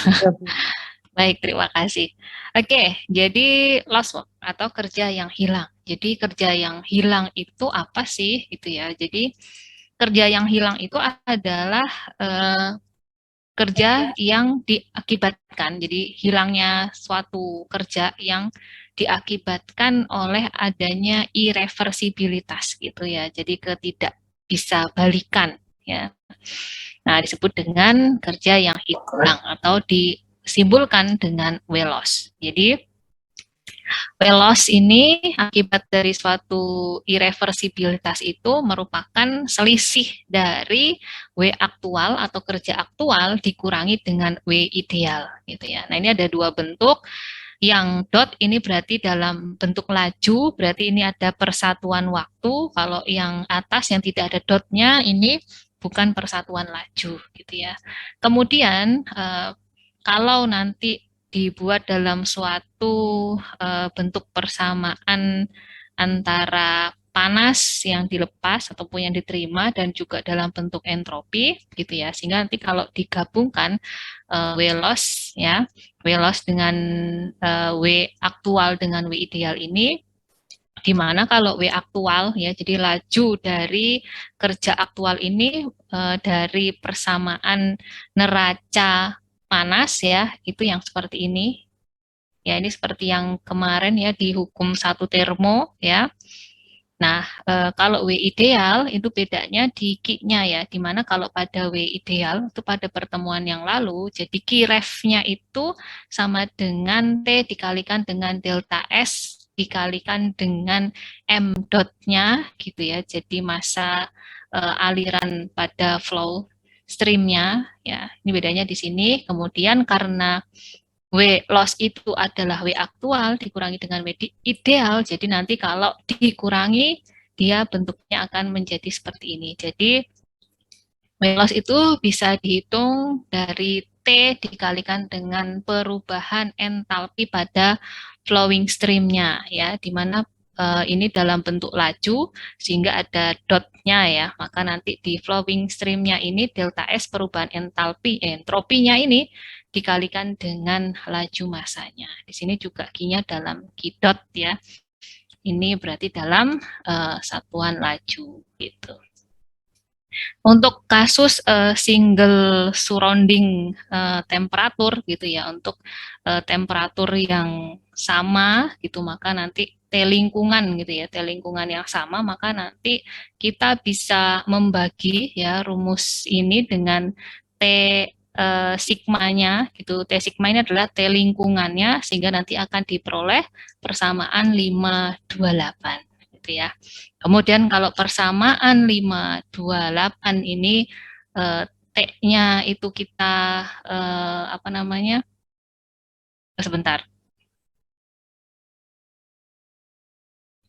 Ya, Bu. Baik, terima kasih. Oke, jadi lost work atau kerja yang hilang. Jadi kerja yang hilang itu apa sih? Gitu ya. Jadi kerja yang hilang itu adalah eh, kerja yang diakibatkan. Jadi hilangnya suatu kerja yang diakibatkan oleh adanya irreversibilitas gitu ya. Jadi ketidak bisa balikan ya. Nah, disebut dengan kerja yang hilang atau disimpulkan dengan WLOS. Jadi WLOS ini akibat dari suatu irreversibilitas itu merupakan selisih dari W aktual atau kerja aktual dikurangi dengan W ideal gitu ya. Nah, ini ada dua bentuk. Yang dot ini berarti dalam bentuk laju, berarti ini ada persatuan waktu. Kalau yang atas yang tidak ada dotnya ini bukan persatuan laju gitu ya. Kemudian kalau nanti dibuat dalam suatu bentuk persamaan antara panas yang dilepas ataupun yang diterima dan juga dalam bentuk entropi gitu ya, sehingga nanti kalau digabungkan W loss ya, W loss dengan W aktual dengan W ideal ini, di mana kalau W aktual ya, jadi laju dari kerja aktual ini dari persamaan neraca panas ya, itu yang seperti ini. Ya, ini seperti yang kemarin ya di hukum satu termo ya. Nah, kalau W ideal itu bedanya di Q-nya ya, dimana kalau pada W ideal itu pada pertemuan yang lalu, jadi Q-ref-nya itu sama dengan T dikalikan dengan delta S dikalikan dengan M dot-nya gitu ya, jadi masa aliran pada flow stream-nya ya, ini bedanya di sini. Kemudian karena W loss itu adalah W aktual dikurangi dengan W ideal, jadi nanti kalau dikurangi dia bentuknya akan menjadi seperti ini. Jadi W loss itu bisa dihitung dari T dikalikan dengan perubahan entalpi pada flowing stream-nya ya, di mana ini dalam bentuk laju sehingga ada dotnya ya, maka nanti di flowing stream-nya ini delta S perubahan entalpi entropinya ini dikalikan dengan laju masanya. Di sini juga Q-nya dalam Q dot ya. Ini berarti dalam satuan laju gitu. Untuk kasus single surrounding temperatur gitu ya, untuk temperatur yang sama gitu, maka nanti T lingkungan gitu ya, T lingkungan yang sama, maka nanti kita bisa membagi ya rumus ini dengan T sigmanya gitu. T sigma ini adalah T lingkungannya, sehingga nanti akan diperoleh persamaan 528 gitu ya. Kemudian kalau persamaan 528 ini T-nya itu kita apa namanya? Sebentar.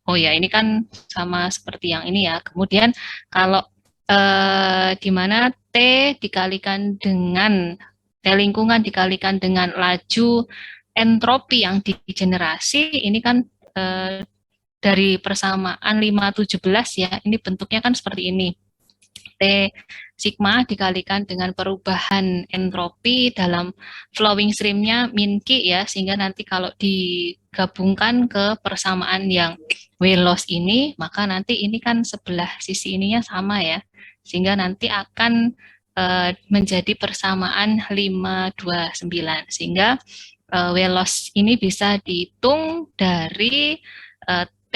Oh ya, ini kan sama seperti yang ini ya. Kemudian kalau di mana T dikalikan dengan T lingkungan dikalikan dengan laju entropi yang digenerasi, ini kan dari persamaan 517 ya, ini bentuknya kan seperti ini. T sigma dikalikan dengan perubahan entropi dalam flowing stream-nya min Q ya, sehingga nanti kalau digabungkan ke persamaan yang W loss ini, maka nanti ini kan sebelah sisi ininya sama ya, sehingga nanti akan menjadi persamaan 529, sehingga W loss ini bisa dihitung dari T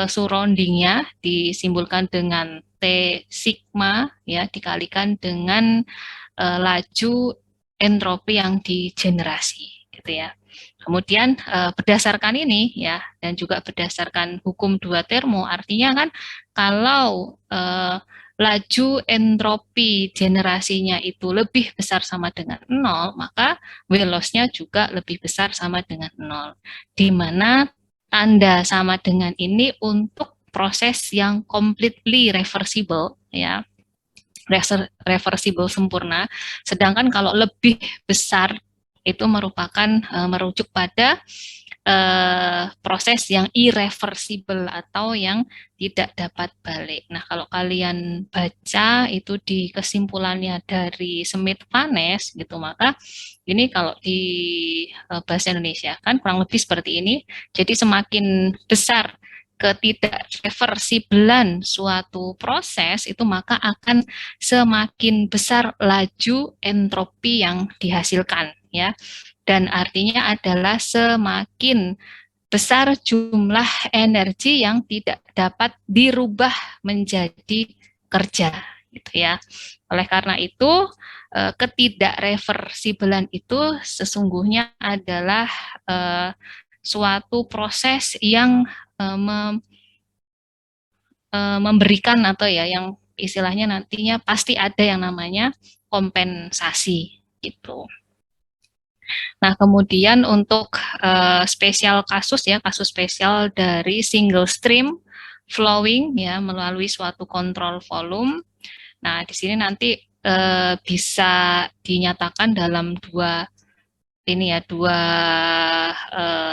surroundingnya disimpulkan dengan T sigma ya dikalikan dengan laju entropi yang digenerasi gitu ya. Kemudian berdasarkan ini ya dan juga berdasarkan hukum dua termo, artinya kan kalau laju entropi generasinya itu lebih besar sama dengan 0, maka W loss-nya juga lebih besar sama dengan 0. Di mana tanda sama dengan ini untuk proses yang completely reversible ya, reversible sempurna. Sedangkan kalau lebih besar itu merupakan merujuk pada proses yang irreversible atau yang tidak dapat balik. Nah, kalau kalian baca itu di kesimpulannya dari Smith-Vanes gitu, maka ini kalau di bahasa Indonesia kan kurang lebih seperti ini. Jadi semakin besar ketidakreversibelan suatu proses itu maka akan semakin besar laju entropi yang dihasilkan ya. Dan artinya adalah semakin besar jumlah energi yang tidak dapat dirubah menjadi kerja gitu ya. Oleh karena itu ketidakreversibelan itu sesungguhnya adalah suatu proses yang memberikan atau ya yang istilahnya nantinya pasti ada yang namanya kompensasi gitu. Nah, kemudian untuk spesial kasus ya, kasus spesial dari single stream flowing ya melalui suatu kontrol volume. Nah, di sini nanti bisa dinyatakan dalam dua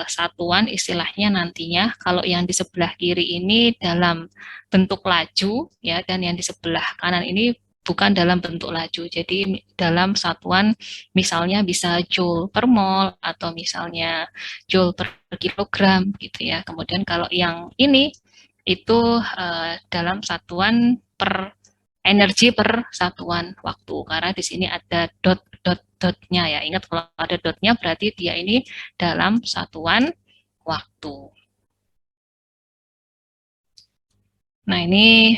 satuan istilahnya nantinya. Kalau yang di sebelah kiri ini dalam bentuk laju ya, dan yang di sebelah kanan ini bukan dalam bentuk laju. Jadi dalam satuan misalnya bisa joule per mol atau misalnya joule per kilogram gitu ya. Kemudian kalau yang ini itu dalam satuan per energi per satuan waktu, karena di sini ada dotnya ya. Ingat kalau ada dotnya berarti dia ini dalam satuan waktu. Nah ini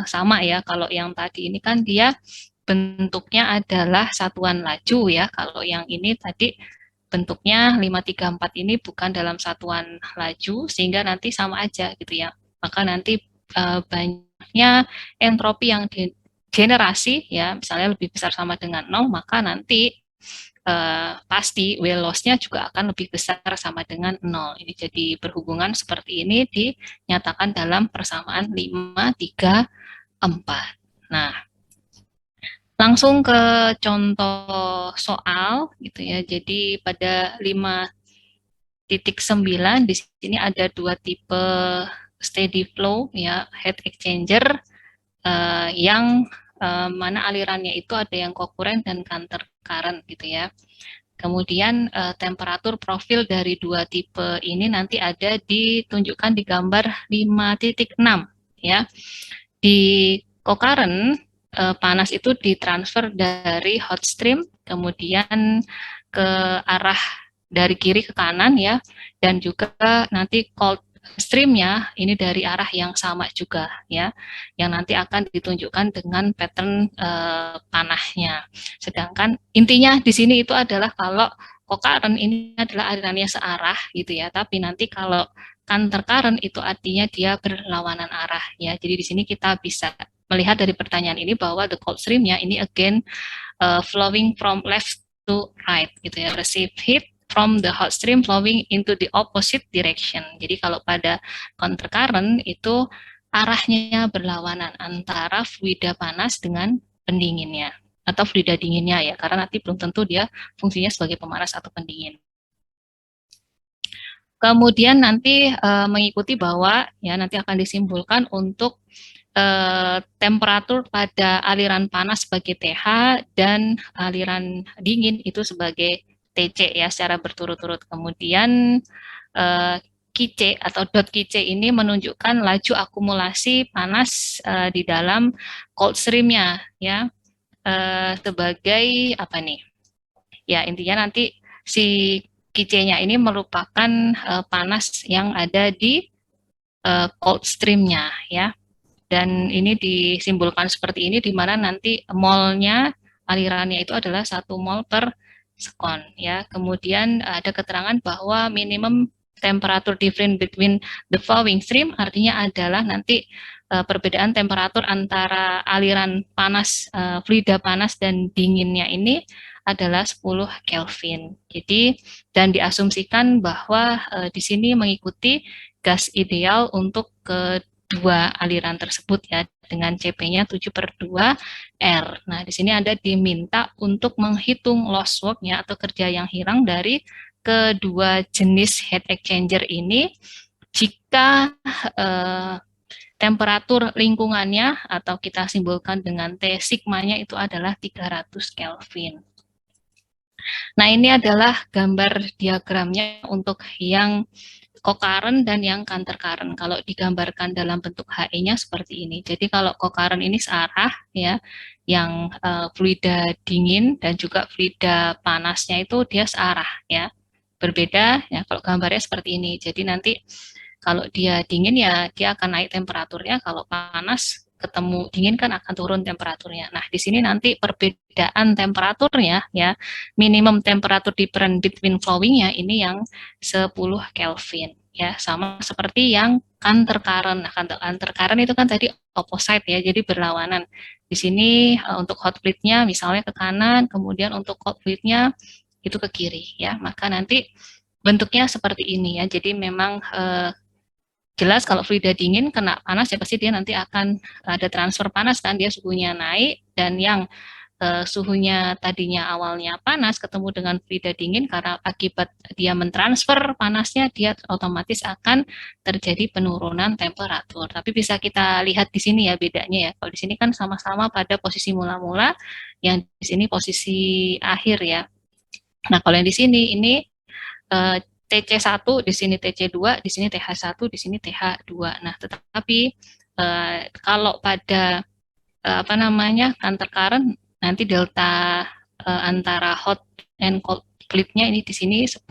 sama ya, kalau yang tadi ini kan dia bentuknya adalah satuan laju ya. Kalau yang ini tadi bentuknya 534 ini bukan dalam satuan laju, sehingga nanti sama aja gitu ya. Maka nanti banyaknya entropi yang generasi ya, misalnya lebih besar sama dengan 0, maka nanti pasti W loss-nya juga akan lebih besar sama dengan 0. Ini jadi berhubungan seperti ini dinyatakan dalam persamaan 5, 3, 4. Nah, langsung ke contoh soal gitu ya. Jadi pada 5.9 di sini ada dua tipe steady flow ya, heat exchanger yang mana alirannya itu ada yang kokuren dan counter current gitu ya. Kemudian temperatur profil dari dua tipe ini nanti ada ditunjukkan di gambar 5.6 ya. Di co-current panas itu ditransfer dari hot stream kemudian ke arah dari kiri ke kanan ya, dan juga nanti cold streamnya ini dari arah yang sama juga ya, yang nanti akan ditunjukkan dengan pattern panahnya. Sedangkan intinya di sini itu adalah kalau co-current ini adalah alirannya searah gitu ya, tapi nanti kalau counter current itu artinya dia berlawanan arah ya. Jadi di sini kita bisa melihat dari pertanyaan ini bahwa the cold streamnya ini again flowing from left to right gitu ya, receive heat from the hot stream flowing into the opposite direction. Jadi kalau pada counter current itu arahnya berlawanan antara fluida panas dengan pendinginnya atau fluida dinginnya ya, karena nanti belum tentu dia fungsinya sebagai pemanas atau pendingin. Kemudian nanti mengikuti bahwa ya nanti akan disimpulkan untuk temperatur pada aliran panas sebagai TH dan aliran dingin itu sebagai TC ya secara berturut-turut. Kemudian QC atau dot QC ini menunjukkan laju akumulasi panas di dalam cold streamnya ya, sebagai apa nih? Ya intinya nanti si QC-nya ini merupakan panas yang ada di cold streamnya ya. Dan ini disimbolkan seperti ini, di mana nanti molnya alirannya itu adalah 1 mol per sekon ya. Kemudian ada keterangan bahwa minimum temperature difference between the flowing stream artinya adalah nanti perbedaan temperatur antara aliran panas, fluida panas dan dinginnya ini adalah 10 Kelvin. Jadi dan diasumsikan bahwa di sini mengikuti gas ideal untuk kedua aliran tersebut ya, dengan CP-nya 7/2 R. Nah, di sini Anda diminta untuk menghitung loss work-nya atau kerja yang hilang dari kedua jenis heat exchanger ini, jika temperatur lingkungannya atau kita simbolkan dengan T sigmanya itu adalah 300 Kelvin. Nah, ini adalah gambar diagramnya untuk yang co-current dan yang counter current. Kalau digambarkan dalam bentuk HE-nya seperti ini. Jadi kalau co-current ini searah ya, yang fluida dingin dan juga fluida panasnya itu dia searah ya. Berbeda ya kalau gambarnya seperti ini. Jadi nanti kalau dia dingin ya dia akan naik temperaturnya, kalau panas ketemu dingin kan akan turun temperaturnya. Nah, di sini nanti perbedaan temperaturnya ya, minimum temperatur difference between flowing-nya ini yang 10 Kelvin ya, sama seperti yang counter current. Nah, counter current itu kan tadi opposite ya, jadi berlawanan. Di sini untuk hot fluid-nya misalnya ke kanan, kemudian untuk cold fluid-nya itu ke kiri ya. Maka nanti bentuknya seperti ini ya. Jadi memang jelas kalau fluida dingin kena panas ya pasti dia nanti akan ada transfer panas kan, dia suhunya naik, dan yang suhunya tadinya awalnya panas ketemu dengan fluida dingin karena akibat dia mentransfer panasnya, dia otomatis akan terjadi penurunan temperatur. Tapi bisa kita lihat di sini ya bedanya ya. Kalau di sini kan sama-sama pada posisi mula-mula, yang di sini posisi akhir ya. Nah, kalau yang di sini ini TC1, di sini TC2, di sini TH1, di sini TH2. Nah, tetapi kalau pada apa namanya counter current nanti delta antara hot and cold fluid-nya ini di sini 10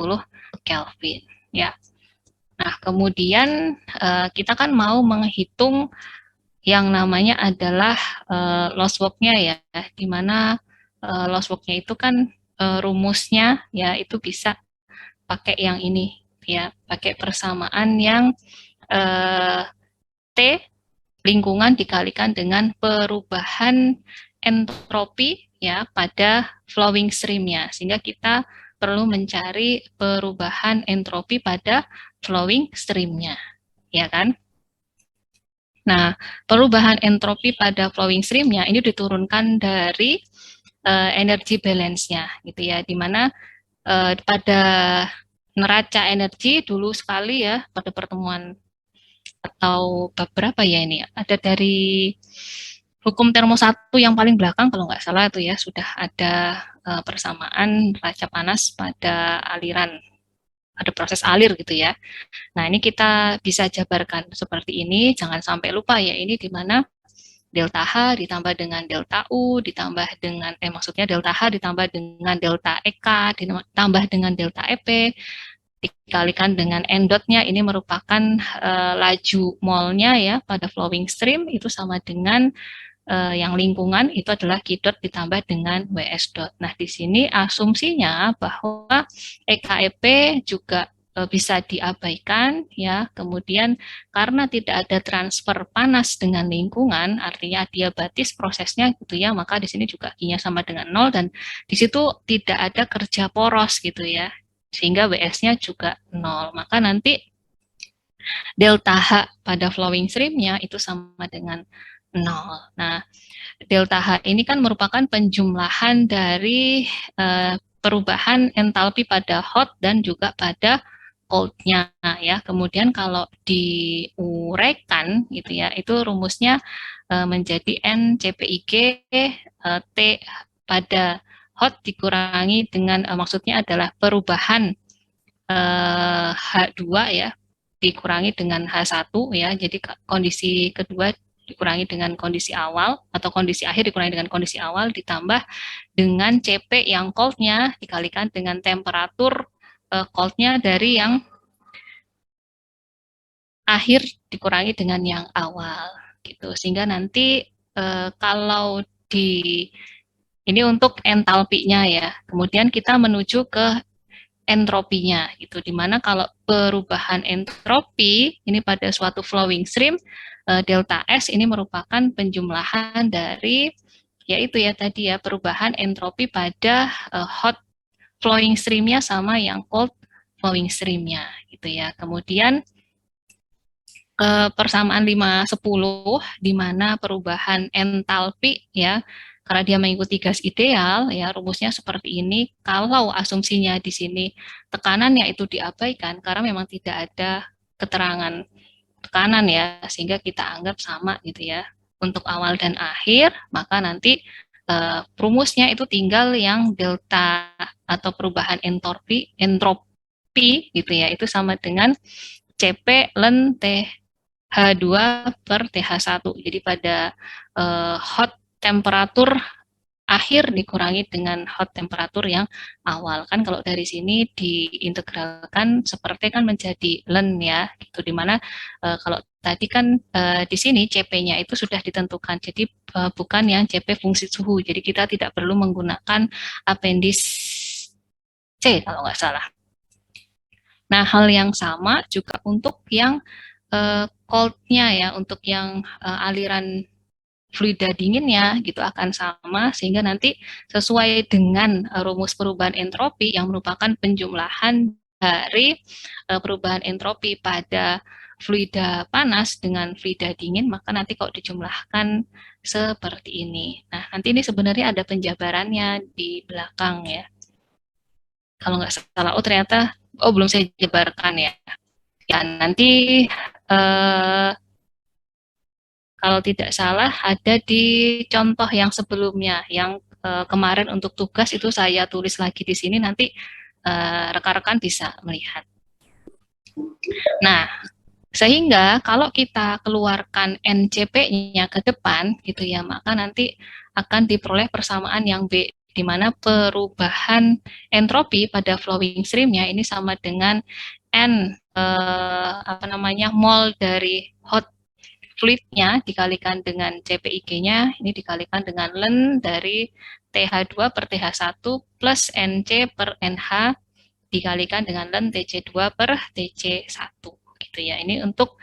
Kelvin ya. Nah, kemudian kita kan mau menghitung yang namanya adalah loss work-nya ya, di mana loss work-nya itu kan rumusnya ya itu bisa pakai yang ini ya, pakai persamaan yang T lingkungan dikalikan dengan perubahan entropi ya pada flowing stream-nya, sehingga kita perlu mencari perubahan entropi pada flowing stream-nya, ya kan? Nah, perubahan entropi pada flowing stream-nya ini diturunkan dari energy balance-nya gitu ya, di mana pada neraca energi dulu sekali ya pada pertemuan atau beberapa ya ini ada dari hukum termo 1 yang paling belakang kalau nggak salah itu ya, sudah ada persamaan neraca panas pada aliran, ada proses alir gitu ya. Nah, ini kita bisa jabarkan seperti ini, jangan sampai lupa ya, ini di mana delta H ditambah dengan delta U, ditambah dengan, maksudnya delta H ditambah dengan delta EK, ditambah dengan delta EP, dikalikan dengan n dot-nya, ini merupakan laju mol-nya ya pada flowing stream, itu sama dengan yang lingkungan itu adalah Q dot ditambah dengan WS dot. Nah, di sini asumsinya bahwa EKEP juga bisa diabaikan ya. Kemudian karena tidak ada transfer panas dengan lingkungan, artinya adiabatis prosesnya gitu ya, maka di sini juga Q-nya sama dengan 0 dan di situ tidak ada kerja poros gitu ya. Sehingga WS-nya juga 0. Maka nanti delta H pada flowing stream-nya itu sama dengan 0. Nah, delta H ini kan merupakan penjumlahan dari perubahan entalpi pada hot dan juga pada cold-nya ya. Kemudian kalau diuraikan gitu ya, itu rumusnya menjadi N CPIG T pada hot dikurangi dengan maksudnya adalah perubahan H2 ya dikurangi dengan H1 ya. Jadi kondisi kedua dikurangi dengan kondisi awal atau kondisi akhir dikurangi dengan kondisi awal ditambah dengan CP yang cold-nya dikalikan dengan temperatur cold-nya dari yang akhir dikurangi dengan yang awal gitu. Sehingga nanti kalau di ini untuk entalpinya ya. Kemudian kita menuju ke entropinya gitu, dimana kalau perubahan entropi ini pada suatu flowing stream delta S ini merupakan penjumlahan dari yaitu ya tadi ya perubahan entropi pada hot flowing streamnya sama yang cold flowing streamnya gitu ya. Kemudian persamaan 5-10 di mana perubahan entalpi ya karena dia mengikuti gas ideal, ya rumusnya seperti ini. Kalau asumsinya di sini tekanannya itu diabaikan, karena memang tidak ada keterangan tekanan ya, sehingga kita anggap sama gitu ya. Untuk awal dan akhir, maka nanti rumusnya itu tinggal yang delta atau perubahan entropi gitu ya, itu sama dengan CP ln TH2 per TH1. Jadi pada hot temperatur akhir dikurangi dengan hot temperatur yang awal. Kan kalau dari sini diintegralkan seperti kan menjadi ln ya, gitu. Dimana kalau tadi kan di sini CP-nya itu sudah ditentukan, jadi bukan yang CP fungsi suhu. Jadi kita tidak perlu menggunakan apendis C kalau nggak salah. Nah, hal yang sama juga untuk yang cold-nya ya, untuk yang aliran fluida dinginnya gitu akan sama, sehingga nanti sesuai dengan rumus perubahan entropi yang merupakan penjumlahan dari perubahan entropi pada fluida panas dengan fluida dingin, maka nanti kalau dijumlahkan seperti ini. Nah, nanti ini sebenarnya ada penjabarannya di belakang ya. Kalau nggak salah, oh ternyata, oh belum saya jabarkan ya. Ya, nanti eh, kalau tidak salah ada di contoh yang sebelumnya, yang kemarin untuk tugas itu saya tulis lagi di sini, nanti rekan-rekan bisa melihat. Nah, sehingga kalau kita keluarkan NCP-nya ke depan gitu ya, maka nanti akan diperoleh persamaan yang B, di mana perubahan entropi pada flowing stream-nya ini sama dengan N mol dari hot fluid-nya dikalikan dengan CPIG-nya, ini dikalikan dengan ln dari TH2 per TH1 plus NC per NH dikalikan dengan ln TC2 per TC1 gitu ya. Ini untuk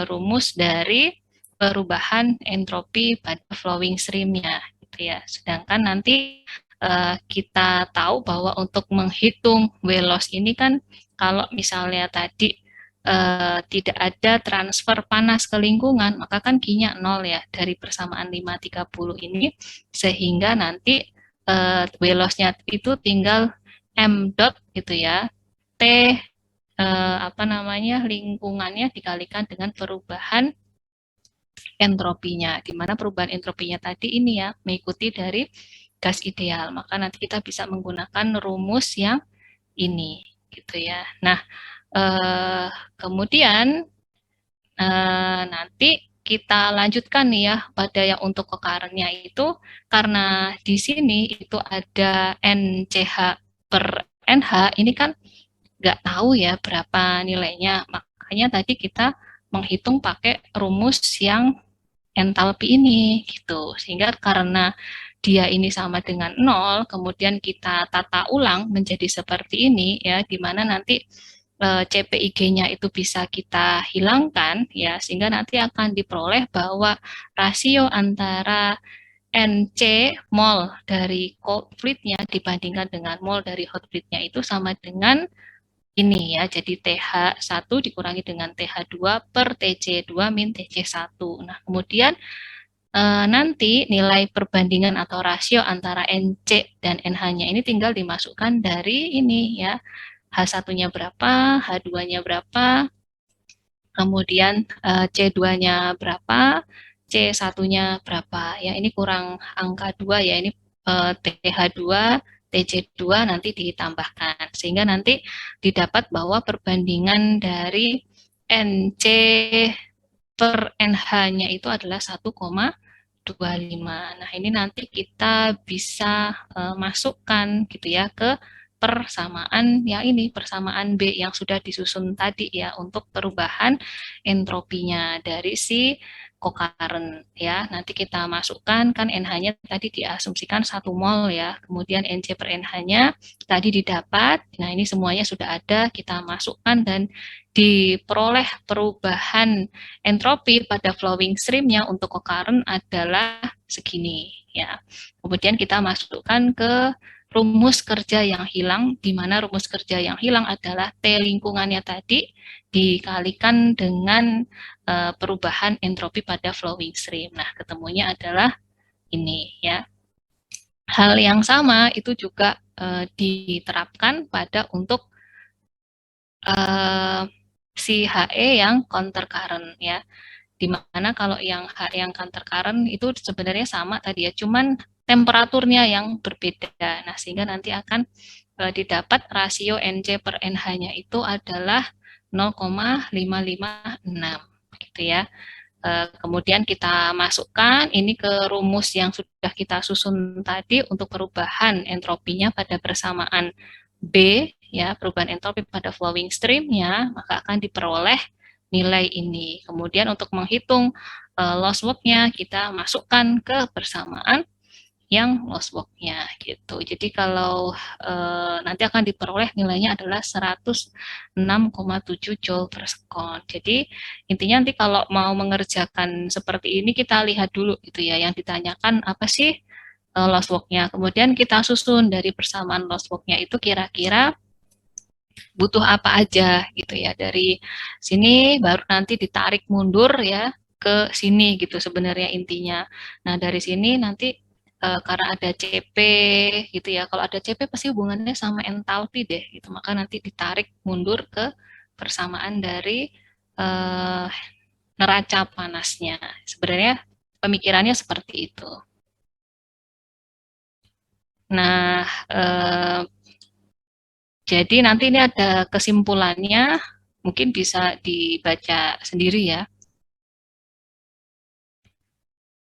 rumus dari perubahan entropi pada flowing stream-nya gitu ya. Sedangkan nanti kita tahu bahwa untuk menghitung velos ini kan kalau misalnya tadi tidak ada transfer panas ke lingkungan, maka kan Q-nya 0 ya dari persamaan 530 ini, sehingga nanti velosnya itu tinggal M dot gitu ya, T lingkungannya dikalikan dengan perubahan entropinya, di mana perubahan entropinya tadi ini ya mengikuti dari gas ideal, maka nanti kita bisa menggunakan rumus yang ini gitu ya. Nah, kemudian nanti kita lanjutkan nih ya pada yang untuk kokarennya itu, karena di sini itu ada NCH per NH, ini kan nggak tahu ya berapa nilainya, makanya tadi kita menghitung pakai rumus yang entalpi ini gitu, sehingga karena dia ini sama dengan 0, kemudian kita tata ulang menjadi seperti ini ya, di mana nanti CPIG-nya itu bisa kita hilangkan ya, sehingga nanti akan diperoleh bahwa rasio antara NC mol dari cold fluid-nya dibandingkan dengan mol dari hot fluid-nya itu sama dengan ini ya, jadi TH1 dikurangi dengan TH2 per TC2 min TC1. Nah, kemudian nanti nilai perbandingan atau rasio antara NC dan NH-nya ini tinggal dimasukkan dari ini ya, H1-nya berapa, H2-nya berapa, kemudian C2-nya berapa, C1-nya berapa. Ya, ini kurang angka 2 ya, ini TH2, TC2 nanti ditambahkan. Sehingga nanti didapat bahwa perbandingan dari NC per NH-nya itu adalah 1,25. Nah, ini nanti kita bisa masukkan gitu ya ke persamaan yang ini, persamaan B yang sudah disusun tadi ya, untuk perubahan entropinya dari si kokaren ya. Nanti kita masukkan, kan NH-nya tadi diasumsikan 1 mol ya, kemudian NC per NH-nya tadi didapat. Nah, ini semuanya sudah ada, kita masukkan dan diperoleh perubahan entropi pada flowing stream-nya untuk kokaren adalah segini ya. Kemudian kita masukkan ke rumus kerja yang hilang, di mana rumus kerja yang hilang adalah T lingkungannya tadi dikalikan dengan perubahan entropi pada flowing stream. Nah, ketemunya adalah ini ya. Hal yang sama itu juga diterapkan pada untuk si HE yang counter current ya. Dimana kalau yang HE yang counter current itu sebenarnya sama tadi ya, cuman temperaturnya yang berbeda. Nah, sehingga nanti akan didapat rasio NC per NH-nya itu adalah 0,556 gitu ya. Kemudian kita masukkan ini ke rumus yang sudah kita susun tadi untuk perubahan entropinya pada persamaan B, ya, perubahan entropi pada flowing stream-nya, maka akan diperoleh nilai ini. Kemudian untuk menghitung loss work-nya, kita masukkan ke persamaan yang loss work-nya gitu. Jadi kalau nanti akan diperoleh nilainya adalah 106,7 joule per sekon. Jadi intinya nanti kalau mau mengerjakan seperti ini kita lihat dulu gitu ya, yang ditanyakan apa sih loss work-nya. Kemudian kita susun dari persamaan loss work-nya itu kira-kira butuh apa aja gitu ya. Dari sini baru nanti ditarik mundur ya ke sini gitu sebenarnya intinya. Nah, dari sini nanti karena ada CP gitu ya. Kalau ada CP pasti hubungannya sama entalpi deh gitu. Maka nanti ditarik mundur ke persamaan dari eh, neraca panasnya. Sebenarnya pemikirannya seperti itu. Nah, jadi nanti ini ada kesimpulannya, mungkin bisa dibaca sendiri ya.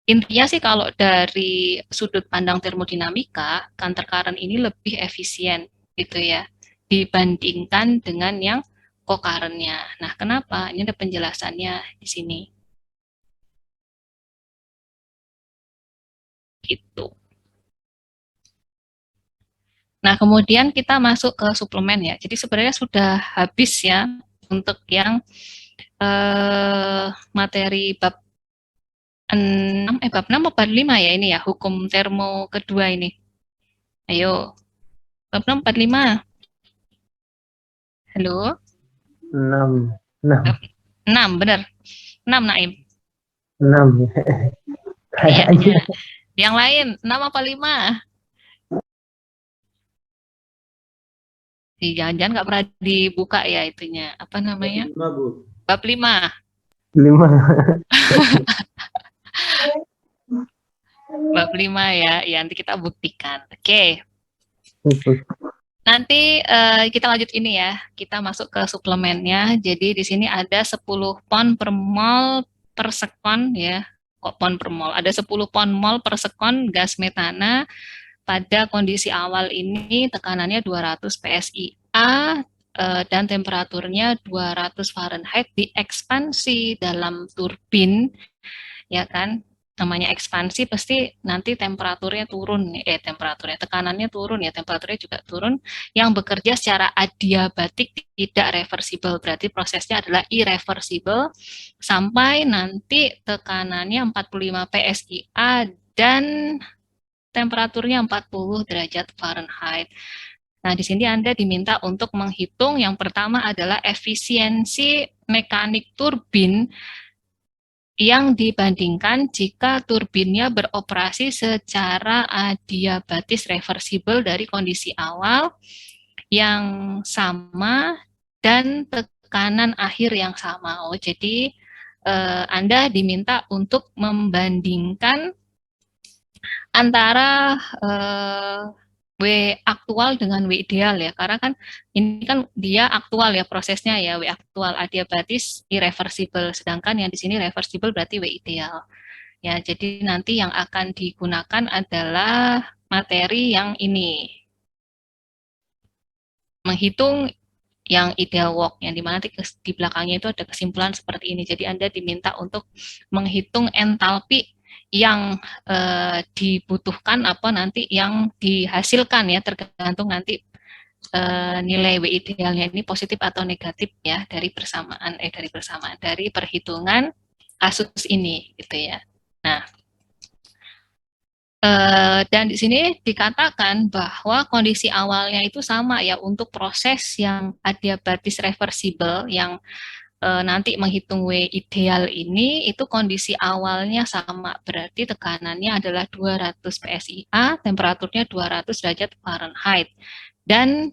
Intinya sih kalau dari sudut pandang termodinamika, counter current ini lebih efisien gitu ya dibandingkan dengan yang co-current-nya. Nah, kenapa? Ini ada penjelasannya di sini. Gitu. Nah, kemudian kita masuk ke suplemen ya. Jadi sebenarnya sudah habis ya untuk yang materi bab 6, bab 6 atau bab 5 ya ini ya, hukum termo kedua ini. Ayo, bab 6, bab 5. Halo? 6. 6. 6, benar. 6, Naim. 6. Kayaknya. Kayaknya. Yang lain, 6 apa 5? Jangan-jangan nggak pernah dibuka ya itunya. Apa namanya? 5, Bu. Bab 5. 5. Bab 5 ya. Ya, nanti kita buktikan. Oke. Nanti kita lanjut ini ya. Kita masuk ke suplemennya. Jadi di sini ada 10 pon per mol per sekon ya. Kok pon per mol? Ada 10 pon mol per sekon gas metana. Pada kondisi awal ini tekanannya 200 PSI-A dan temperaturnya 200 Fahrenheit diekspansi dalam turbin, ya kan? Namanya ekspansi pasti nanti temperaturnya turun, tekanannya turun ya, temperaturnya juga turun, yang bekerja secara adiabatik tidak reversible, berarti prosesnya adalah irreversible sampai nanti tekanannya 45 PSI-A dan temperaturnya 40 derajat Fahrenheit. Nah, di sini Anda diminta untuk menghitung yang pertama adalah efisiensi mekanik turbin yang dibandingkan jika turbinnya beroperasi secara adiabatis reversible dari kondisi awal yang sama dan tekanan akhir yang sama. Oh, jadi Anda diminta untuk membandingkan antara W aktual dengan W ideal ya, karena kan ini kan dia aktual ya prosesnya ya, W aktual adiabatis irreversible, sedangkan yang di sini reversible berarti W ideal. Ya, jadi nanti yang akan digunakan adalah materi yang ini, menghitung yang ideal work, yang dimana di belakangnya itu ada kesimpulan seperti ini. Jadi Anda diminta untuk menghitung entalpi yang dibutuhkan apa nanti yang dihasilkan ya, tergantung nanti nilai W idealnya ini positif atau negatif ya dari dari perhitungan kasus ini gitu ya. Nah, dan di sini dikatakan bahwa kondisi awalnya itu sama ya untuk proses yang adiabatis reversible yang nanti menghitung W ideal ini, itu kondisi awalnya sama, berarti tekanannya adalah 200 PSIA, temperaturnya 200 derajat Fahrenheit, dan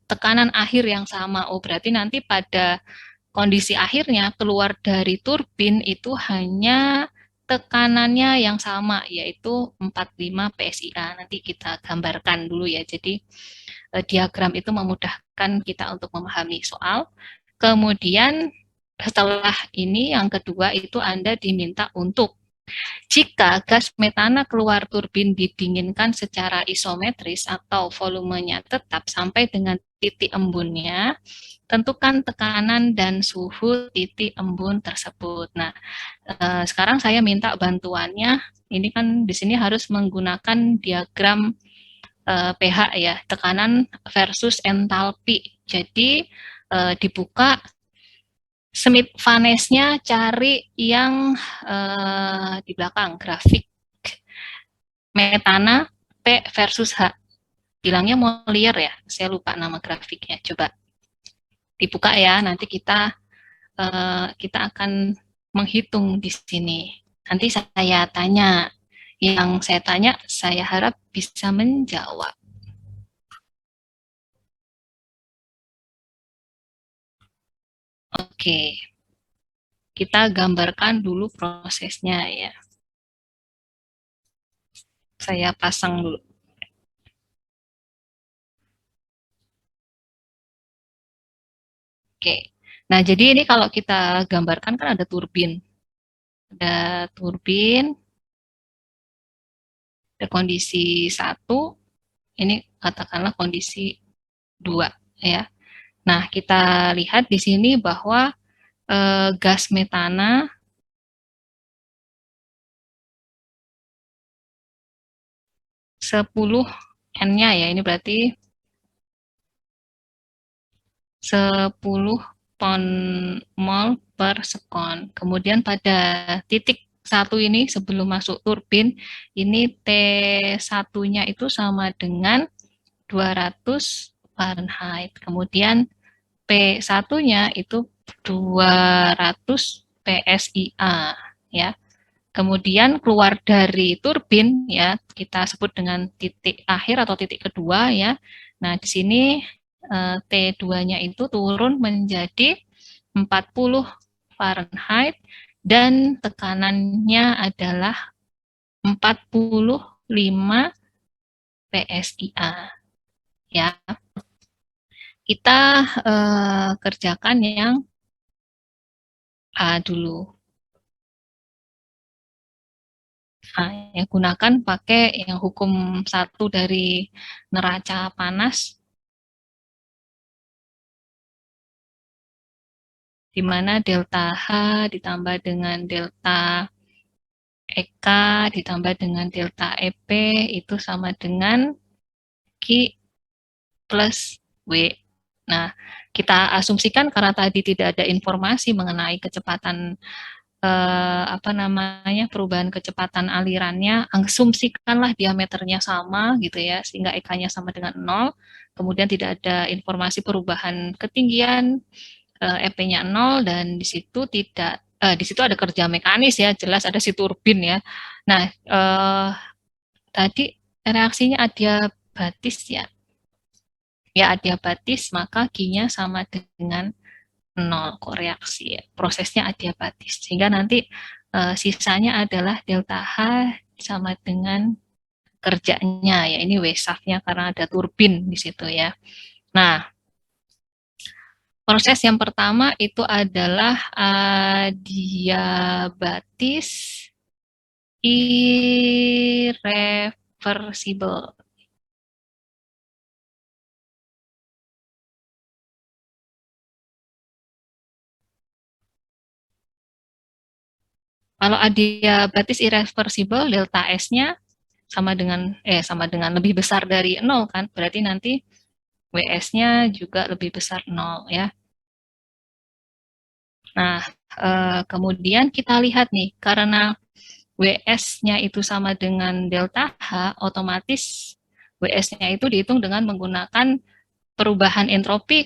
tekanan akhir yang sama. Oh, berarti nanti pada kondisi akhirnya keluar dari turbin itu hanya tekanannya yang sama, yaitu 45 PSIA. Nanti kita gambarkan dulu ya. Jadi diagram itu memudahkan kita untuk memahami soal. Kemudian setelah ini yang kedua itu Anda diminta untuk jika gas metana keluar turbin didinginkan secara isometris atau volumenya tetap sampai dengan titik embunnya, tentukan tekanan dan suhu titik embun tersebut. Nah, sekarang saya minta bantuannya. Ini kan di sini harus menggunakan diagram pH ya, tekanan versus entalpi. Jadi dibuka Smith-Vanesnya, cari yang di belakang, grafik metana P versus H. Bilangnya Molière ya, saya lupa nama grafiknya. Coba dibuka ya, nanti kita akan menghitung di sini. Nanti saya tanya, yang saya tanya saya harap bisa menjawab. Oke, kita gambarkan dulu prosesnya ya. Saya pasang dulu. Oke, nah jadi ini kalau kita gambarkan kan ada turbin. Ada turbin, ada kondisi 1, ini katakanlah kondisi 2 ya. Nah, kita lihat di sini bahwa gas metana sepuluh N-nya ya, ini berarti 10 mol per sekon. Kemudian pada titik 1 ini sebelum masuk turbin, ini T1-nya itu sama dengan 200 Fahrenheit. Kemudian P1-nya itu 200 PSIA ya. Kemudian keluar dari turbin ya, kita sebut dengan titik akhir atau titik kedua ya. Nah, di sini T2-nya itu turun menjadi 40 Fahrenheit dan tekanannya adalah 45 PSIA ya. Kita kerjakan yang A dulu. Nah, yang gunakan pakai yang hukum 1 dari neraca panas, di mana delta H ditambah dengan delta EK ditambah dengan delta EP itu sama dengan Q plus W. Nah, kita asumsikan karena tadi tidak ada informasi mengenai kecepatan perubahan kecepatan alirannya, asumsikanlah diameternya sama gitu ya, sehingga EK-nya sama dengan 0, kemudian tidak ada informasi perubahan ketinggian, EP-nya 0, dan di situ ada kerja mekanis ya, jelas ada si turbin ya. Nah, tadi reaksinya adiabatis ya. Ya, adiabatis, maka Q-nya sama dengan 0 koreaksi ya. Prosesnya adiabatis. Sehingga nanti sisanya adalah delta H sama dengan kerjanya ya. Ini W-shaft-nya karena ada turbin di situ ya. Nah, proses yang pertama itu adalah adiabatis irreversible. Kalau adiabatis irreversible, delta S-nya sama dengan lebih besar dari 0 kan, berarti nanti WS-nya juga lebih besar 0 ya. Nah, kemudian kita lihat nih, karena WS-nya itu sama dengan delta H, otomatis WS-nya itu dihitung dengan menggunakan perubahan entalpi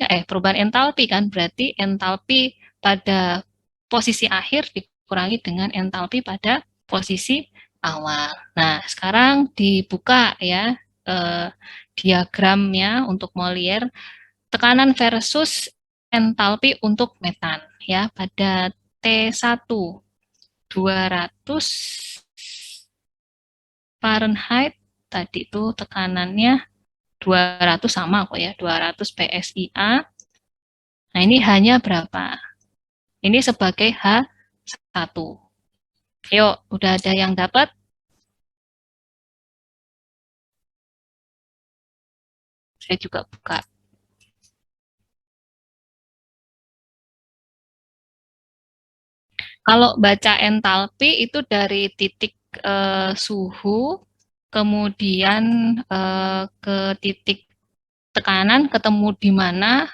kan, berarti entalpi pada posisi akhir dikurangi dengan entalpi pada posisi awal. Nah, sekarang dibuka ya diagramnya untuk Molière, tekanan versus entalpi untuk metan ya pada T1 200 Fahrenheit tadi itu tekanannya 200 sama kok ya, 200 PSIA. Nah, ini hanya berapa? Ini sebagai H1. Yuk, udah ada yang dapat? Saya juga buka. Kalau baca entalpi itu dari titik suhu, kemudian ke titik tekanan, ketemu di mana.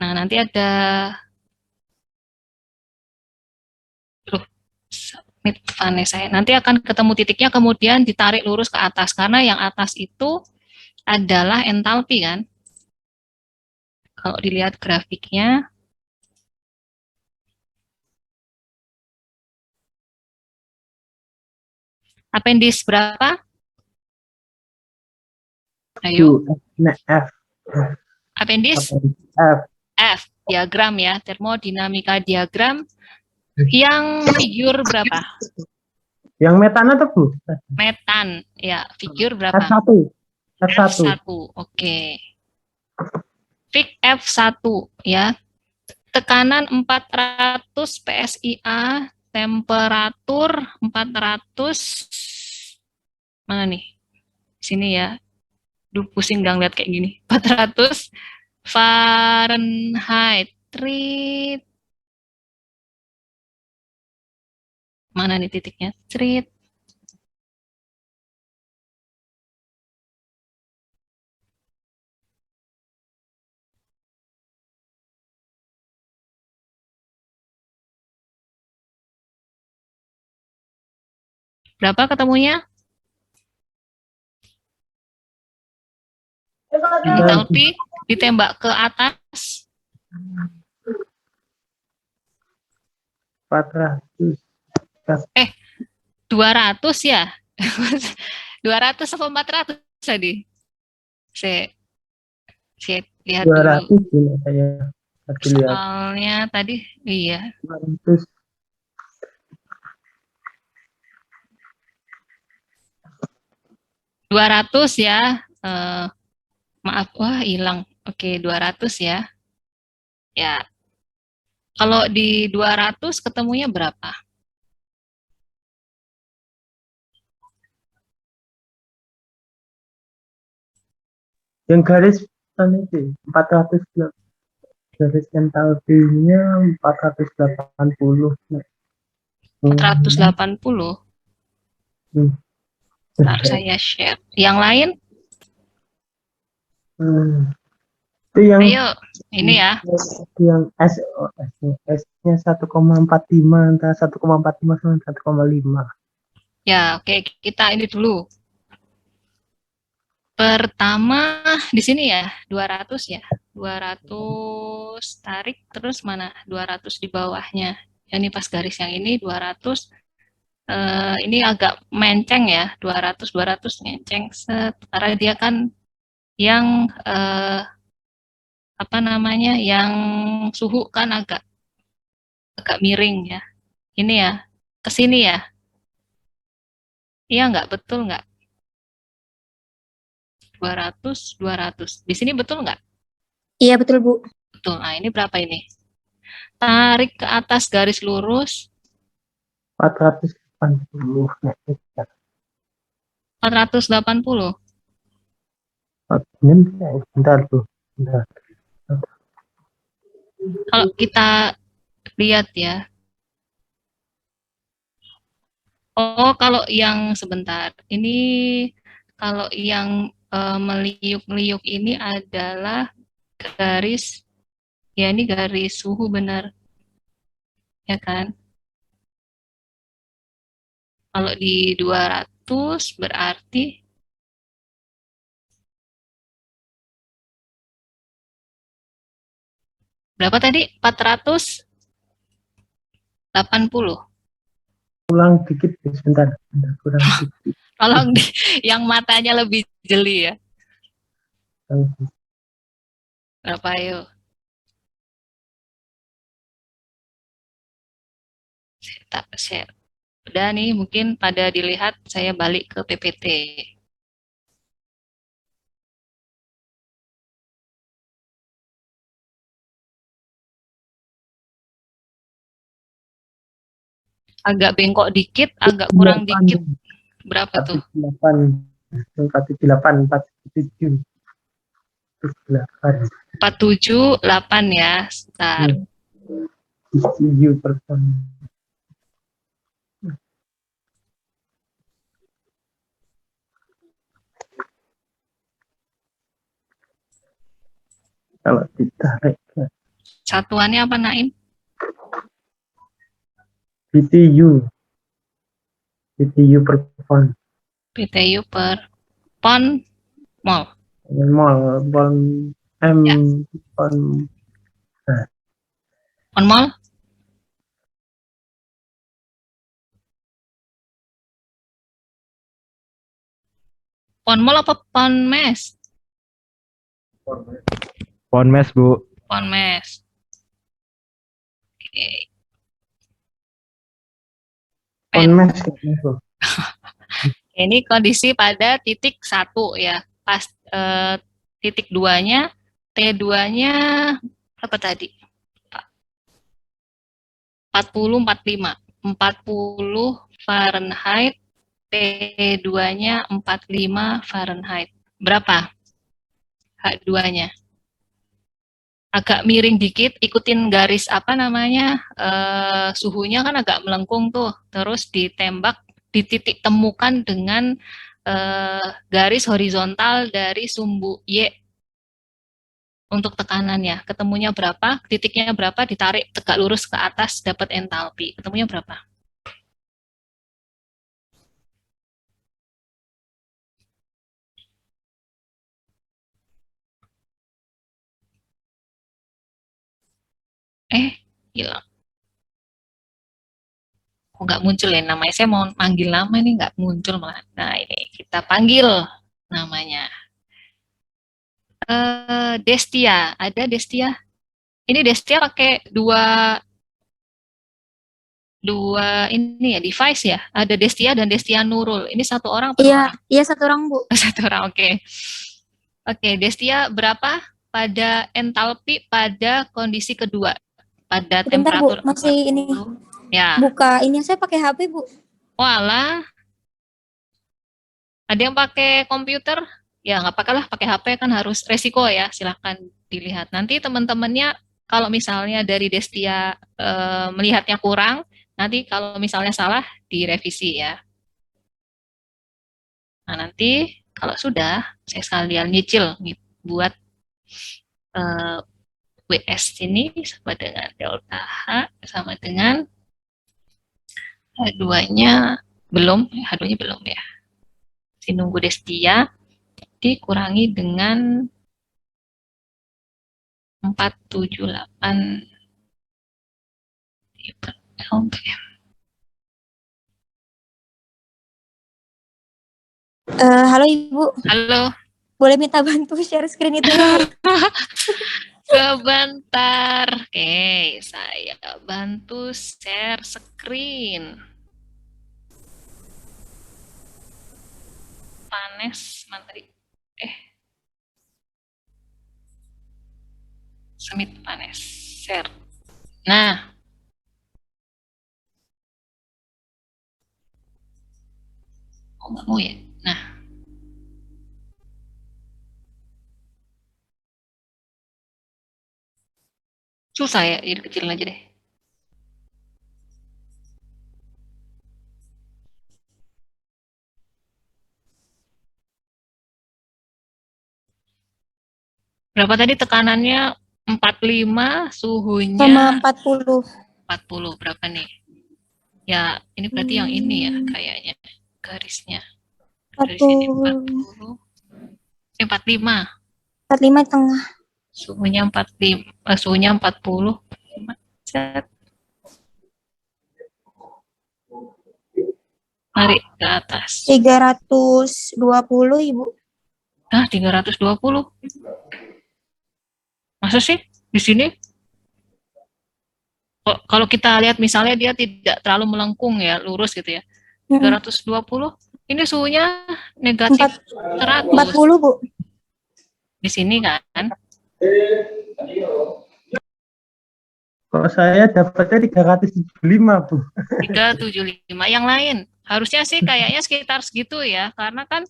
Nah, nanti ada Vanessa, nanti akan ketemu titiknya, kemudian ditarik lurus ke atas, karena yang atas itu adalah entalpi kan. Kalau dilihat grafiknya, apendis berapa? Ayo. Nah, F. Apendis F. F, diagram ya, termodinamika diagram yang figur berapa? Yang metan atau Bu? Metan, ya, figur berapa? F1. F1, oke. Fig F1 ya. Tekanan 400 PSIA, temperatur 400, mana nih? Sini ya. Duh, pusing gak ngeliat kayak gini. 400 Fahrenheit. Treat. Mana nih titiknya? Treat. Berapa ketemunya? Entalpi ditembak ke atas 400. 200 ya. 200 atau 400 tadi? Saya lihat 200 dulu. ini saya lihat. Soalnya tadi iya. 200. 200 ya. Maaf, wah hilang. Oke, 200 ya. Ya. Kalau di 200 ketemunya berapa? Yang garis itu 400, garis entalpinya 480. 480. Ntar saya share. Yang lain? Itu yang Ayo, ini ya. Yang S-nya 1,45, antara 1,45 sama 1,5. Ya, oke, kita ini dulu. Pertama di sini ya, 200 ya. 200 tarik terus mana? 200 di bawahnya. Ya, ini pas garis yang ini 200. Ini agak menceng ya, 200 menceng karena dia kan yang apa namanya? Yang suhu kan agak miring ya. Ini ya, ke sini ya. Iya nggak, betul nggak? 200. Di sini betul nggak? Iya betul Bu. Betul. Nah, ini berapa ini? Tarik ke atas garis lurus 480. 480. Bentar tuh. Bentar. Kalau kita lihat ya. Oh, kalau yang sebentar. Ini kalau yang meliuk-liuk ini adalah garis, ya ini garis suhu benar. Ya kan? Kalau di 200 berarti berapa tadi? 400 80. Ulang dikit, sebentar. Kurang dikit. Tolong yang matanya lebih jeli ya. Berapa yuk? Tak share. Udah nih, mungkin pada dilihat saya balik ke PPT. Agak bengkok dikit, agak kurang dikit. Berapa tuh? 48, 47, 48. 478 ya. Sebentar. 7%. Kalau ditarik ke Satuannya apa, Naim? BTU per pound. BTU per pon mol. Mol M Ya. pon. Pon mol? Pon mol apa pon mes? Pon mes, Bu. Pon mes. Oke. Pon Pen. mes. Ini kondisi pada titik 1 ya. Pas titik 2-nya, T2-nya apa tadi? 40, 45. 40 Fahrenheit, T2-nya 45 Fahrenheit. Berapa? H2-nya. Agak miring dikit, ikutin garis apa namanya, suhunya kan agak melengkung tuh, terus ditembak, di titik temukan dengan garis horizontal dari sumbu Y untuk tekanannya. Ketemunya berapa, titiknya berapa, ditarik tegak lurus ke atas, dapat entalpi. Ketemunya berapa? Hilang. Kok nggak muncul ya namanya? Saya mau panggil nama ini nggak muncul malah. Nah ini kita panggil namanya. Destia, ada Destia? Ini Destia pakai dua ini ya device ya. Ada Destia dan Destia Nurul. Ini satu orang atau dua orang? Iya, satu orang, Bu. Satu orang, oke. Oke, Destia berapa pada entalpi pada kondisi kedua? Pada Bentar, Bu. temperatur Masih ini 40. Ya. buka ini saya pakai HP, Bu. Walah. Ada yang pakai komputer? Ya, nggak pakai lah, pakai HP kan harus resiko ya. Silahkan dilihat. Nanti teman-temannya kalau misalnya dari Destia melihatnya kurang, nanti kalau misalnya salah direvisi ya. Nah, nanti kalau sudah, saya sekalian nyicil buat WS ini sama dengan delta H sama dengan H2-nya belum, H2-nya belum ya. Si nunggu Destia dikurangi dengan 478 per LPM. Halo, Ibu. Halo. Boleh minta bantu share screen itu ya? Sebentar. Oke, saya bantu share screen. Panes materi. Submit panes. Share. Nah. Oh, nggak mau ya? Nah. Susah ya, jadi kecilin aja deh. Berapa tadi tekanannya? 45, suhunya Sama 40. 40. Berapa nih? Ya, ini berarti yang ini ya kayaknya garisnya. Dari sini 40. 45. 45 tengah. Suhunya 45, suhunya 40. Set. Tarik ke atas. 320, Ibu. Nah, 320. Masa sih di sini? Kalau kita lihat misalnya dia tidak terlalu melengkung ya, lurus gitu ya. 320. Ini suhunya negatif 100 40, Bu. di sini kan. Kok saya dapatnya 375, Bu? 375. Yang lain harusnya sih kayaknya sekitar segitu ya, karena kan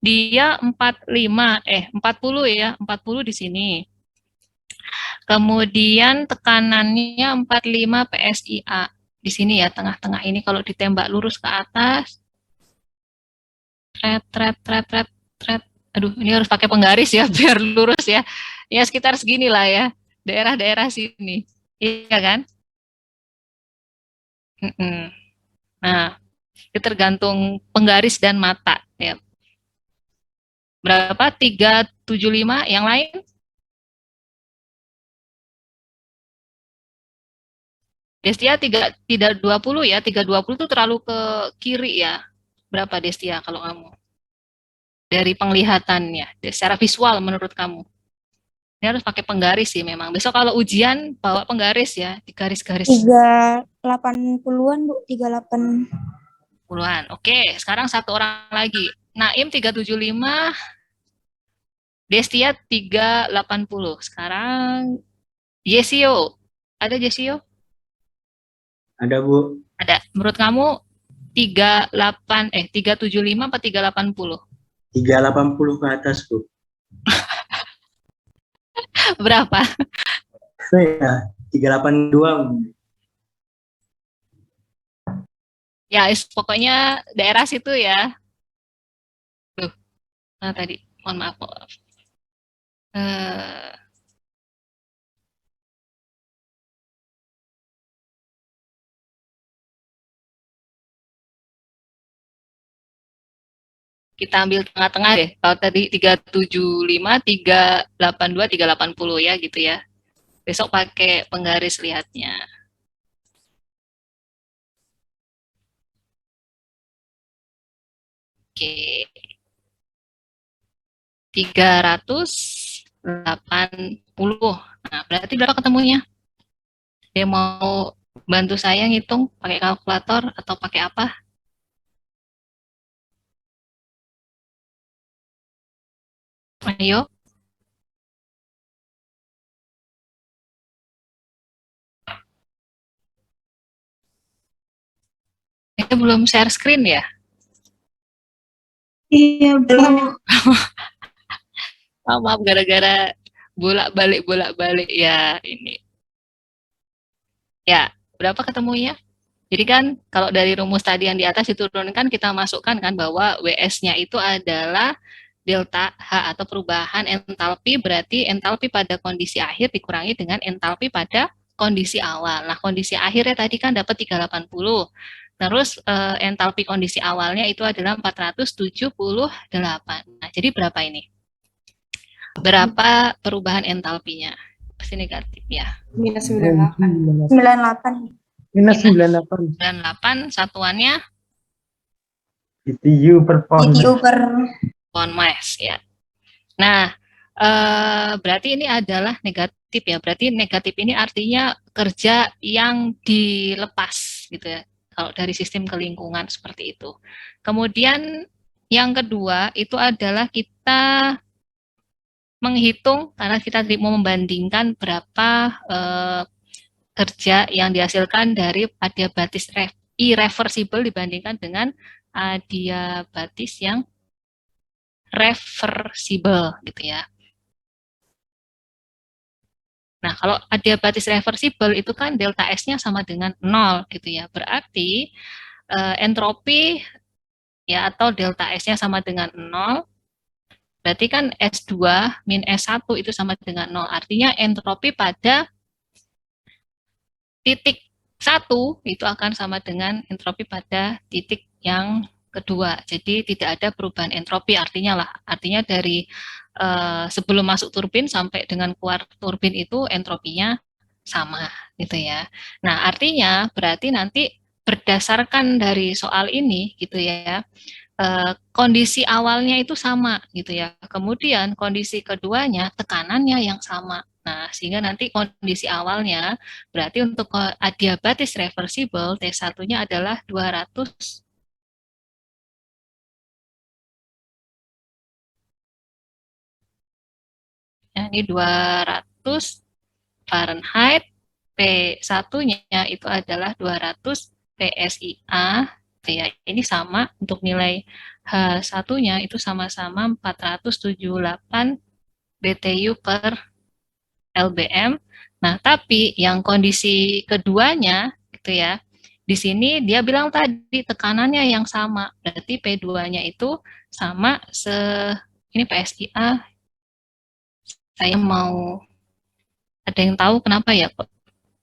dia 40 ya, 40 di sini. Kemudian tekanannya 45 PSIA di sini ya, tengah-tengah ini kalau ditembak lurus ke atas. Tret. Aduh, ini harus pakai penggaris ya biar lurus ya. Ya sekitar segini lah ya, daerah-daerah sini. Iya kan? Nah, itu tergantung penggaris dan mata ya. Berapa? 375. Yang lain? Destia tidak 20 ya. 320 itu terlalu ke kiri ya. Berapa Destia kalau kamu? Dari penglihatannya, secara visual menurut kamu. Ini harus pakai penggaris sih memang. Besok kalau ujian bawa penggaris ya, di garis-garis 380-an, Bu. 38. puluhan. Oke, sekarang satu orang lagi. Naim 375, Destia 380. Sekarang Jesio. Ada Jesio? Ada, Bu. Ada. Menurut kamu 375 apa 380? 380 ke atas, Bu. Berapa? Saya 382. Ya, pokoknya daerah situ ya. Tuh, nah tadi, mohon maaf. Kita ambil tengah-tengah deh. Kalau tadi 375, 382, 380 ya gitu ya. Besok pakai penggaris lihatnya. Oke. 380. Nah, berarti berapa ketemunya? Dia mau bantu saya ngitung pakai kalkulator atau pakai apa? Ayo. Itu belum share screen ya? Iya, belum. Oh, maaf gara-gara bolak-balik ya ini. Ya, berapa ketemunya? Jadi kan kalau dari rumus tadi yang di atas diturunkan kita masukkan kan bahwa WS-nya itu adalah delta H atau perubahan entalpi, berarti entalpi pada kondisi akhir dikurangi dengan entalpi pada kondisi awal. Nah, kondisi akhirnya tadi kan dapat 380. Terus entalpi kondisi awalnya itu adalah 478. Nah, jadi berapa ini? Berapa perubahan entalpinya? Pasti negatif ya. Minus 98. 98. Minus 98. 98 satuannya BTU per pound. BTU per pound mass ya. Nah, berarti ini adalah negatif ya. Berarti negatif ini artinya kerja yang dilepas gitu ya. Kalau dari sistem kelingkungan seperti itu. Kemudian yang kedua itu adalah kita menghitung karena kita mau membandingkan berapa kerja yang dihasilkan dari adiabatis irreversible dibandingkan dengan adiabatis yang reversible gitu ya. Nah, kalau adiabatis reversible itu kan delta S-nya sama dengan 0 gitu ya. Berarti entropi ya atau delta S-nya sama dengan 0. Berarti kan S2 min S1 itu sama dengan 0. Artinya entropi pada titik 1 itu akan sama dengan entropi pada titik yang kedua. Jadi tidak ada perubahan entropi artinya dari sebelum masuk turbin sampai dengan keluar turbin itu entropinya sama gitu ya. Nah, artinya berarti nanti berdasarkan dari soal ini gitu ya, kondisi awalnya itu sama gitu ya. Kemudian kondisi keduanya tekanannya yang sama. Nah, sehingga nanti kondisi awalnya berarti untuk adiabatis reversible T1-nya adalah 200. Ya, ini 200 Fahrenheit, P1-nya itu adalah 200 PSIA, ya, ini sama untuk nilai H1-nya itu sama-sama 478 BTU per LBM. Nah, tapi yang kondisi keduanya gitu ya, di sini dia bilang tadi tekanannya yang sama, berarti P2-nya itu sama ini PSIA. Saya mau, ada yang tahu kenapa ya kok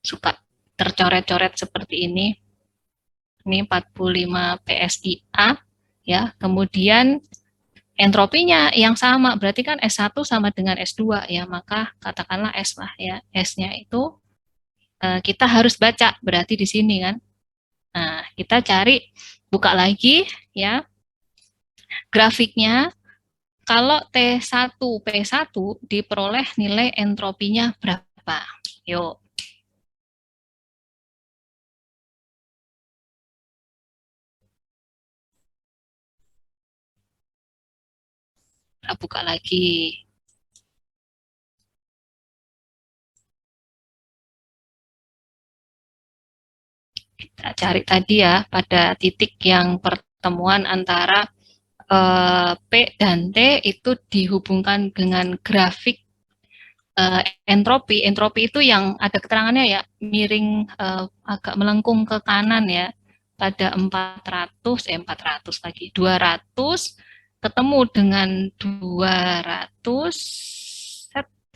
suka tercoret-coret seperti ini? Ini 45 PSIA ya. Kemudian entropinya yang sama, berarti kan S1 sama dengan S2 ya, maka katakanlah S lah ya. S-nya itu kita harus baca berarti di sini kan. Nah, kita cari, buka lagi ya grafiknya. Kalau T1 P1 diperoleh nilai entropinya berapa? Yuk. Kita buka lagi. Kita cari tadi ya pada titik yang pertemuan antara P dan T itu dihubungkan dengan grafik entropi. Entropi itu yang ada keterangannya ya, miring agak melengkung ke kanan ya, pada 400 lagi, 200 ketemu dengan 200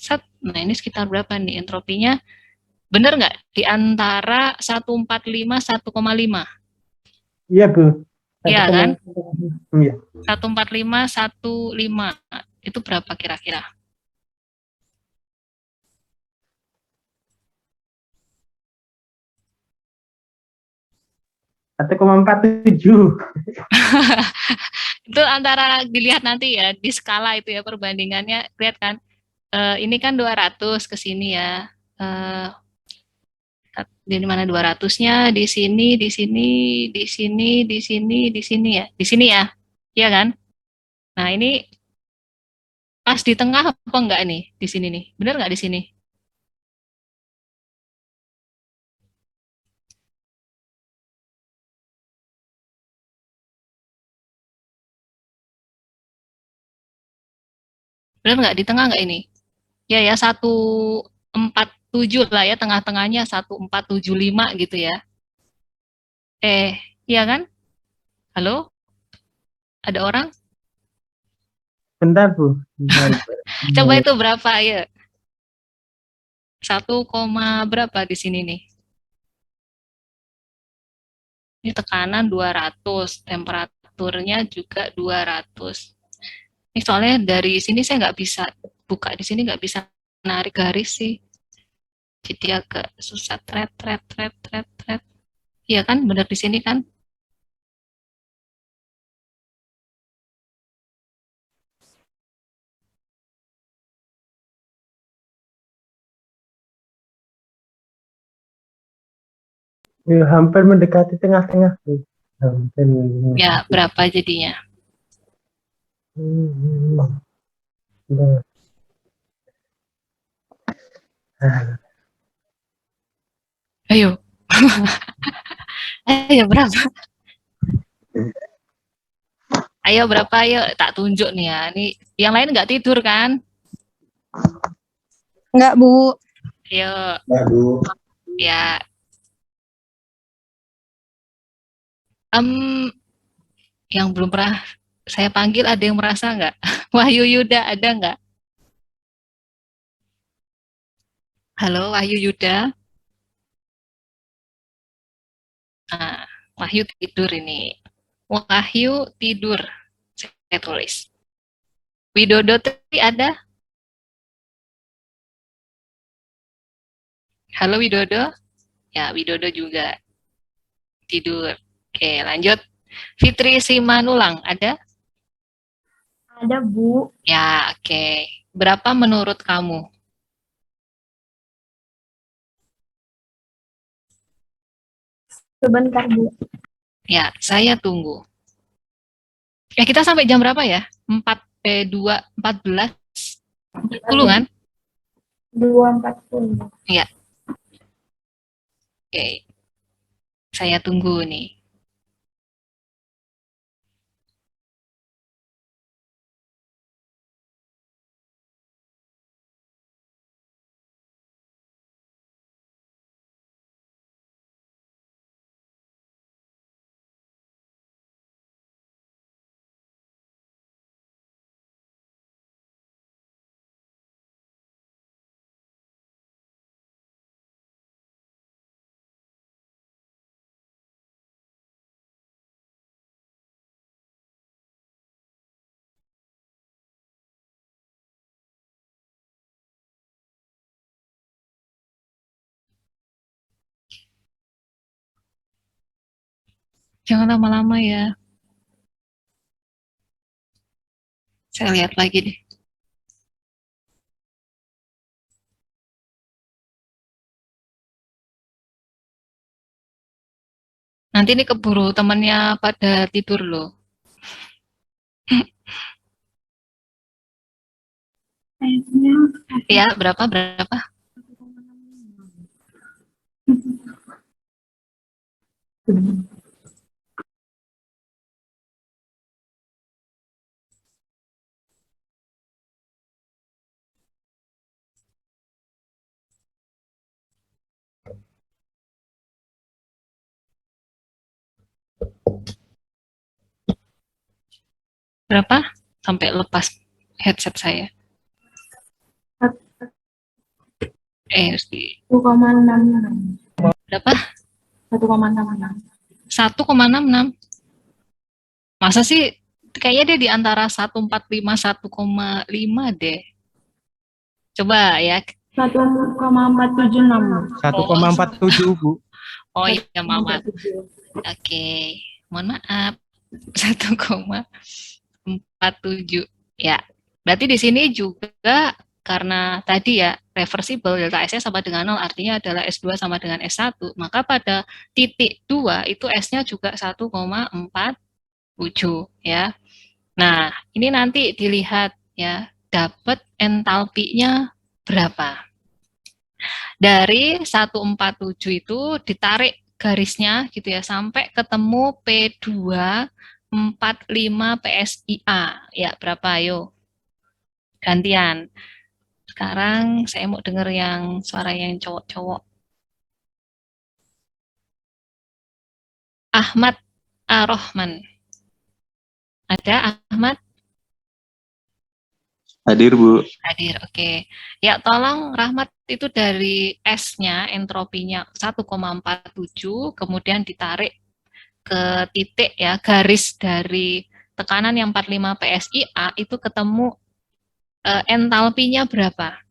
set. Nah, ini sekitar berapa nih entropinya? Benar nggak? Di antara 145 1,5. Iya, Bu. Iya kan? Iya. 145 15. Itu berapa kira-kira? 1,47. Itu antara dilihat nanti ya di skala itu ya perbandingannya, lihat kan, ini kan 200 ke sini ya, di mana 200-nya di sini, di sini, di sini, di sini, di sini ya, iya kan? Nah, ini pas di tengah apa enggak nih di sini nih, benar nggak di sini? Benar nggak di tengah nggak ini? Ya ya 147 lah ya, tengah-tengahnya 1475 gitu ya. Iya kan? Halo? Ada orang? Bentar, Bu. Coba itu berapa ya? 1, berapa di sini nih? Ini tekanan 200, temperaturnya juga 200. Ini soalnya dari sini saya nggak bisa buka, di sini nggak bisa narik garis sih. Jadi agak susah, tret. Iya kan, benar di sini kan? Ya, hampir mendekati tengah-tengah, Bu. Hampir mendekati. Ya, berapa jadinya? Nah. Ayo. Ayo berapa? Ayo berapa? Ayo tak tunjuk nih ya. Ini yang lain nggak tidur kan? Enggak, Bu. Ayo, Aduh. ya. Yang belum pernah saya panggil ada yang merasa nggak? Wahyu Yuda ada nggak? Halo Wahyu Yuda. Nah, Wahyu tidur ini. Wahyu tidur. Saya tulis. Widodo tadi ada? Halo Widodo. Ya, Widodo juga tidur. Oke, lanjut. Fitri Simanulang, ada? Ada, Bu. Ya, oke. Berapa menurut kamu? Sebentar, Bu. Ya, saya tunggu. Kita sampai jam berapa ya? 14 10 kan? 240. Iya. Oke. Saya tunggu nih. Jangan lama-lama ya. Saya lihat lagi deh. Nanti ini keburu temannya pada tidur loh. Ya, berapa? Berapa? Sampai lepas headset saya. 1,66. Berapa? 1,66. 1,66. Masa sih? Kayaknya dia di antara 145, 1,5 deh. Coba ya. 1,476. 1,47 Bu. Oh iya, Mama. Oke. Mohon maaf. 1,47. Ya. Berarti di sini juga karena tadi ya reversible delta S-nya sama dengan 0 artinya adalah S2 sama dengan S1, maka pada titik 2 itu S-nya juga 1,47 ya. Nah, ini nanti dilihat ya, dapat entalpinya berapa. Dari 147 itu ditarik garisnya gitu ya sampai ketemu P245 PSIA. Ya, berapa ayo? Gantian. Sekarang saya mau dengar yang suara yang cowok-cowok. Ahmad Ar-Rahman. Ada Ahmad? Hadir, Bu. Hadir, oke. Ya, tolong Rahmat itu dari S-nya, entropinya 1,47, kemudian ditarik ke titik ya, garis dari tekanan yang 45 PSIA, itu ketemu entalpinya berapa?